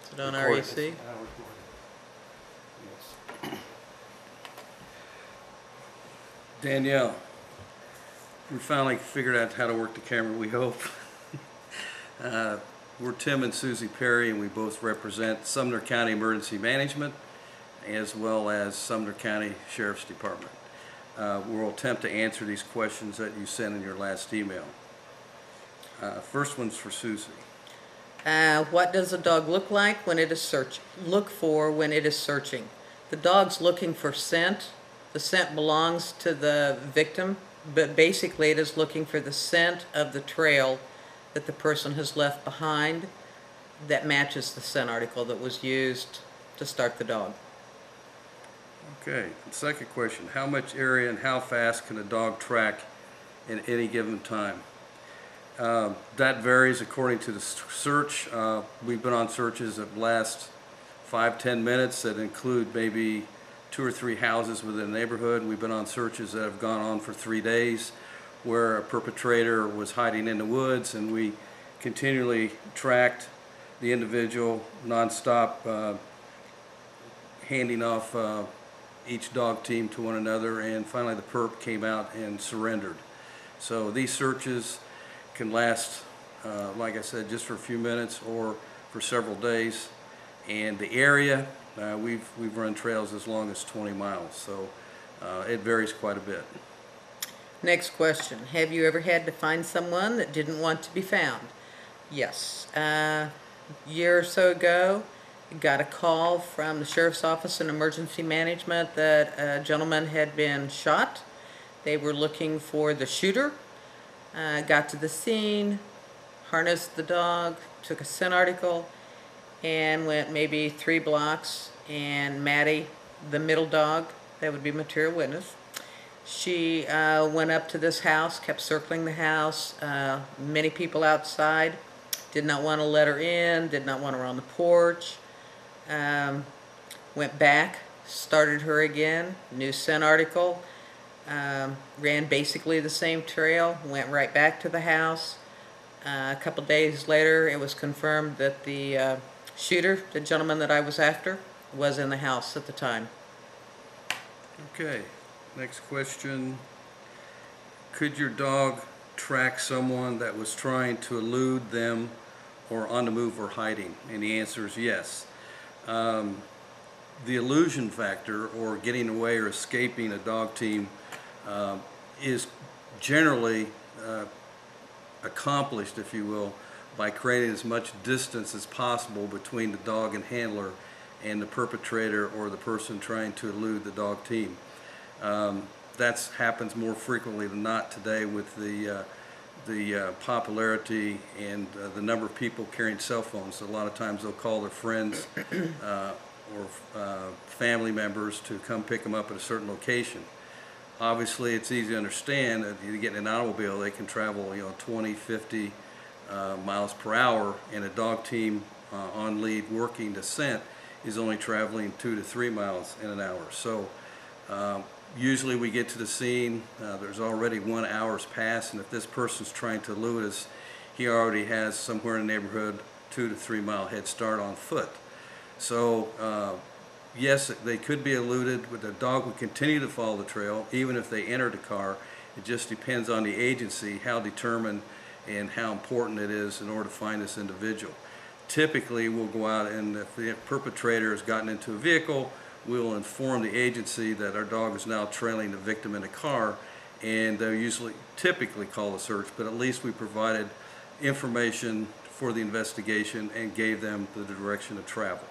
Is it on Recorded. REC? Yes. Danielle, we finally figured out how to work the camera, we hope. We're Tim and Susie Perry, and we both represent Sumner County Emergency Management as well as Sumner County Sheriff's Department. We'll attempt to answer these questions that you sent in your last email. First one's for Susie. What does a dog look like when it is when it is searching? The dog's looking for scent. The scent belongs to the victim, but basically it is looking for the scent of the trail that the person has left behind that matches the scent article that was used to start the dog. Okay, second question. How much area and how fast can a dog track in any given time? That varies according to the search. We've been on searches that last 5-10 minutes that include maybe 2 or 3 houses within a neighborhood. We've been on searches that have gone on for 3 days where a perpetrator was hiding in the woods, and we continually tracked the individual nonstop, handing off each dog team to one another, and finally the perp came out and surrendered. So these searches can last, like I said, just for a few minutes or for several days. And the area, we've run trails as long as 20 miles, so it varies quite a bit. Next question. Have you ever had to find someone that didn't want to be found? Yes. A year or so ago, got a call from the Sheriff's Office in Emergency Management that a gentleman had been shot. They were looking for the shooter. Got to the scene, harnessed the dog, took a scent article, and went maybe 3 blocks, and Maddie, the middle dog, that would be material witness, she went up to this house, kept circling the house, many people outside, did not want to let her in, did not want her on the porch, went back, started her again, new scent article, ran basically the same trail, went right back to the house. A couple days later, it was confirmed that the shooter, the gentleman that I was after, was in the house at the time. Okay, next question. Could your dog track someone that was trying to elude them or on the move or hiding? And the answer is yes. The illusion factor, or getting away or escaping a dog team, is generally accomplished, if you will, by creating as much distance as possible between the dog and handler and the perpetrator or the person trying to elude the dog team. That happens more frequently than not today with the popularity and the number of people carrying cell phones. A lot of times they'll call their friends or family members to come pick them up at a certain location. Obviously, it's easy to understand that you get in an automobile, they can travel 20, 50 miles per hour, and a dog team on lead working the scent is only traveling 2 to 3 miles in an hour. So usually we get to the scene, there's already 1 hour's passed, and if this person's trying to elude us, he already has somewhere in the neighborhood 2 to 3 mile head start on foot. So yes, they could be eluded, but the dog would continue to follow the trail even if they entered the car. It just depends on the agency how determined and how important it is in order to find this individual. Typically, we'll go out, and if the perpetrator has gotten into a vehicle, we'll inform the agency that our dog is now trailing the victim in a car, and they'll typically call a search, but at least we provided information for the investigation and gave them the direction of travel.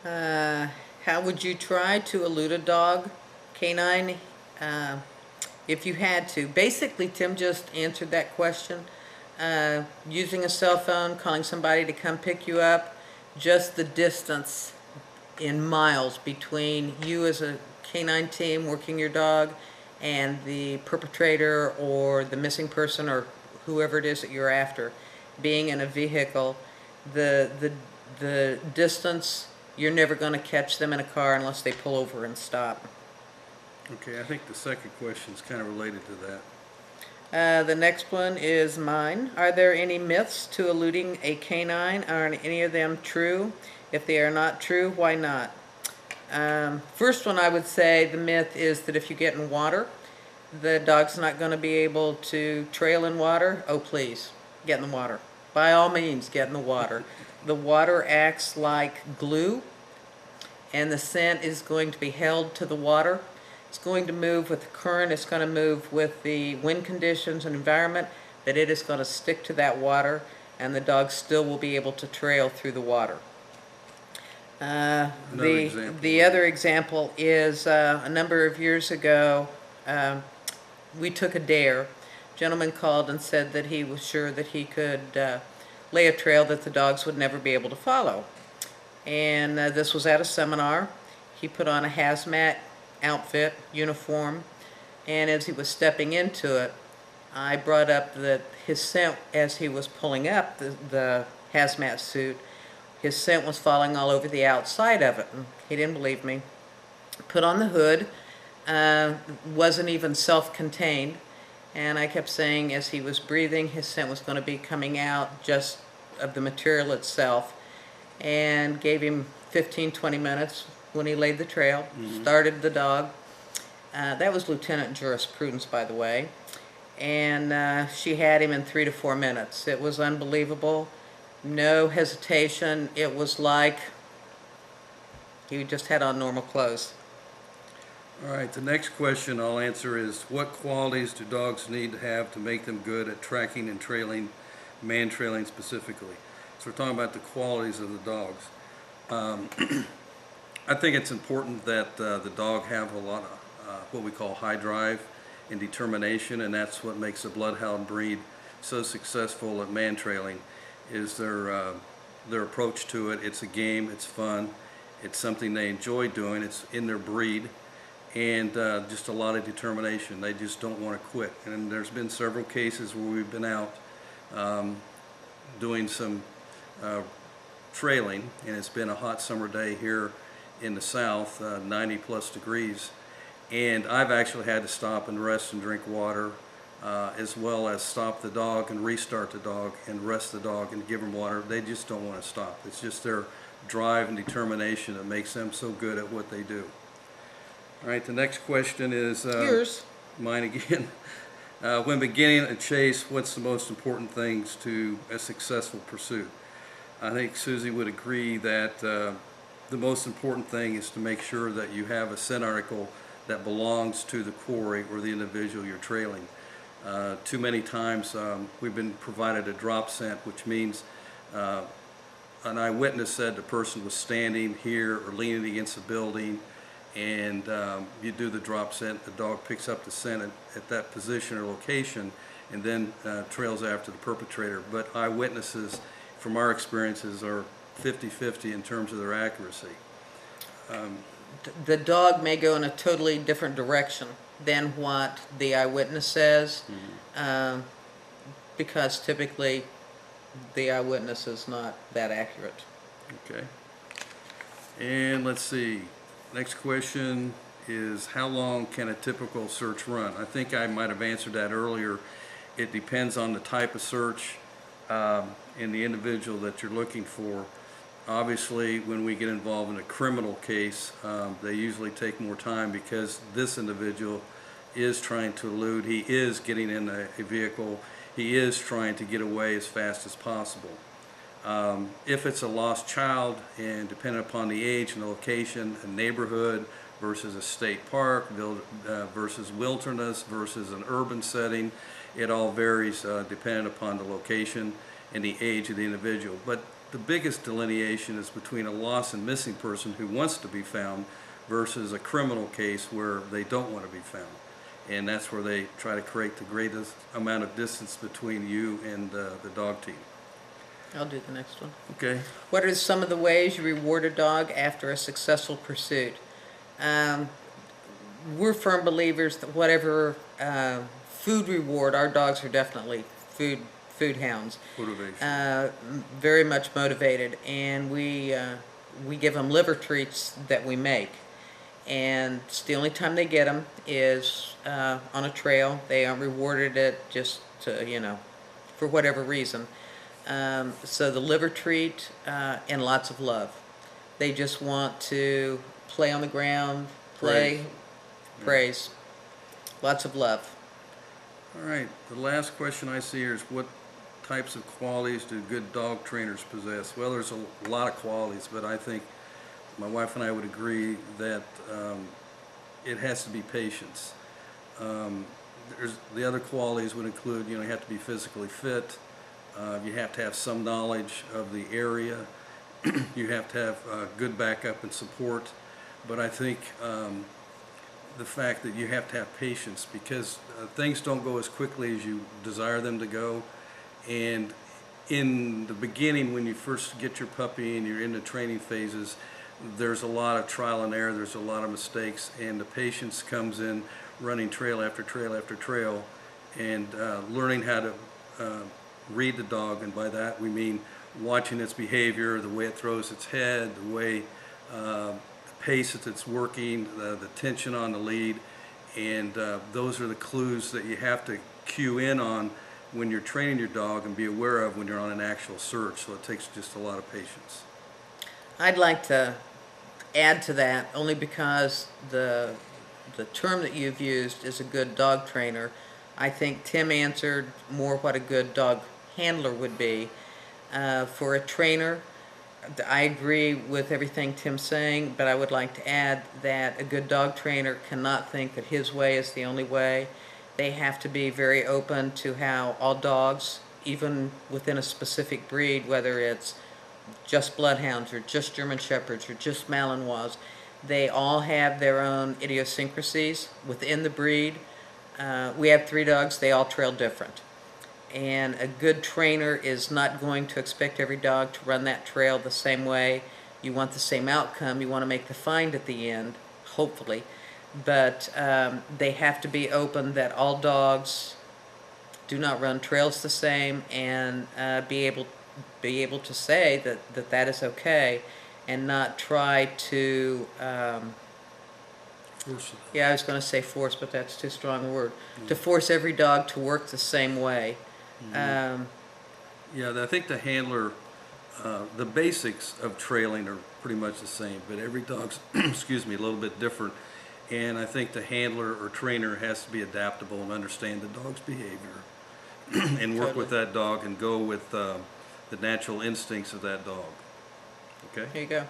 How would you try to elude a dog, canine, if you had to? Basically, Tim just answered that question. Using a cell phone, calling somebody to come pick you up, just the distance in miles between you as a canine team working your dog and the perpetrator or the missing person or whoever it is that you're after. Being in a vehicle, the distance, you're never going to catch them in a car unless they pull over and stop. Okay, I think the second question is kind of related to that. The next one is mine. Are there any myths to eluding a canine? Are any of them true? If they are not true, why not? First one, I would say the myth is that if you get in water, the dog's not going to be able to trail in water. Oh, please, get in the water. By all means, get in the water. The water acts like glue, and the scent is going to be held to the water. It's going to move with the current, it's going to move with the wind conditions and environment, but it is going to stick to that water, and the dog still will be able to trail through the water. The other example is a number of years ago, we took a dare. A gentleman called and said that he was sure that he could lay a trail that the dogs would never be able to follow. And this was at a seminar. He put on a hazmat outfit, uniform, and as he was stepping into it, I brought up that his scent, as he was pulling up the hazmat suit, his scent was falling all over the outside of it. And he didn't believe me. Put on the hood, wasn't even self-contained, and I kept saying as he was breathing, his scent was going to be coming out just of the material itself, and gave him 15-20 minutes when he laid the trail, started the dog. That was Lieutenant Jurisprudence, by the way, and she had him in 3 to 4 minutes. It was unbelievable. No hesitation. It was like he just had on normal clothes. All right, the next question I'll answer is, what qualities do dogs need to have to make them good at tracking and trailing, man trailing specifically? So we're talking about the qualities of the dogs. I think it's important that the dog have a lot of what we call high drive and determination, and that's what makes the Bloodhound breed so successful at man trailing, is their approach to it. It's a game, it's fun, it's something they enjoy doing, it's in their breed, and just a lot of determination. They just don't want to quit. And there's been several cases where we've been out doing some trailing, and it's been a hot summer day here in the south, 90 plus degrees, and I've actually had to stop and rest and drink water, as well as stop the dog and restart the dog and rest the dog and give them water. They just don't want to stop. It's just their drive and determination that makes them so good at what they do. All right, the next question is Yours. Mine again. When beginning a chase, what's the most important things to a successful pursuit? I think Susie would agree that the most important thing is to make sure that you have a scent article that belongs to the quarry or the individual you're trailing. Too many times we've been provided a drop scent, which means an eyewitness said the person was standing here or leaning against a building, and you do the drop scent, the dog picks up the scent at that position or location, and then trails after the perpetrator. But eyewitnesses, from our experiences, are 50-50 in terms of their accuracy. The dog may go in a totally different direction than what the eyewitness says, because typically the eyewitness is not that accurate. Okay. And let's see. Next question is, how long can a typical search run? I think I might have answered that earlier. It depends on the type of search and the individual that you're looking for. Obviously, when we get involved in a criminal case, they usually take more time because this individual is trying to elude. He is getting in a vehicle. He is trying to get away as fast as possible. If it's a lost child, and depending upon the age and the location, a neighborhood versus a state park versus wilderness versus an urban setting, it all varies depending upon the location and the age of the individual. But the biggest delineation is between a lost and missing person who wants to be found versus a criminal case where they don't want to be found. And that's where they try to create the greatest amount of distance between you and the dog team. I'll do the next one. Okay. What are some of the ways you reward a dog after a successful pursuit? We're firm believers that whatever food reward, our dogs are definitely food hounds. Motivation. Very much motivated, and we give them liver treats that we make. and it's the only time they get them is on a trail. They aren't rewarded it just to, for whatever reason. So the liver treat and lots of love. They just want to play on the ground, play, praise. Lots of love. All right, the last question I see here is what types of qualities do good dog trainers possess? Well, there's a lot of qualities, but I think my wife and I would agree that it has to be patience. There's the other qualities would include, you have to be physically fit. You have to have some knowledge of the area. You have to have good backup and support. But I think the fact that you have to have patience, because things don't go as quickly as you desire them to go. And in the beginning, when you first get your puppy and you're in the training phases, there's a lot of trial and error, there's a lot of mistakes, and the patience comes in running trail after trail after trail and learning how to read the dog. And by that we mean watching its behavior, the way it throws its head, the way the pace that it's working, the tension on the lead, and those are the clues that you have to cue in on when you're training your dog and be aware of when you're on an actual search. So it takes just a lot of patience. I'd like to add to that only because the term that you've used is a good dog trainer. I think Tim answered more what a good dog handler would be. For a trainer, I agree with everything Tim's saying, but I would like to add that a good dog trainer cannot think that his way is the only way. They have to be very open to how all dogs, even within a specific breed, whether it's just bloodhounds or just German shepherds or just Malinois, they all have their own idiosyncrasies within the breed. We have 3 dogs, they all trail different. And a good trainer is not going to expect every dog to run that trail the same way. You want the same outcome, you want to make the find at the end, hopefully. But they have to be open that all dogs do not run trails the same, and be able to say that is okay, and not try to Force it. yeah, I was going to say force, but that's too strong a word. To force every dog to work the same way. Yeah, I think the handler, the basics of trailing are pretty much the same, but every dog's, excuse me, a little bit different. And I think the handler or trainer has to be adaptable and understand the dog's behavior and work with that dog and go with the natural instincts of that dog. Okay? Here you go.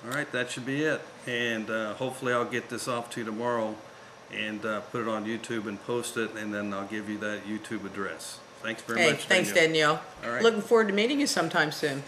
All right, that should be it. And hopefully I'll get this off to you tomorrow and put it on YouTube and post it, and then I'll give you that YouTube address. Thanks very much, Hey, thanks, Danielle. All right. Looking forward to meeting you sometime soon.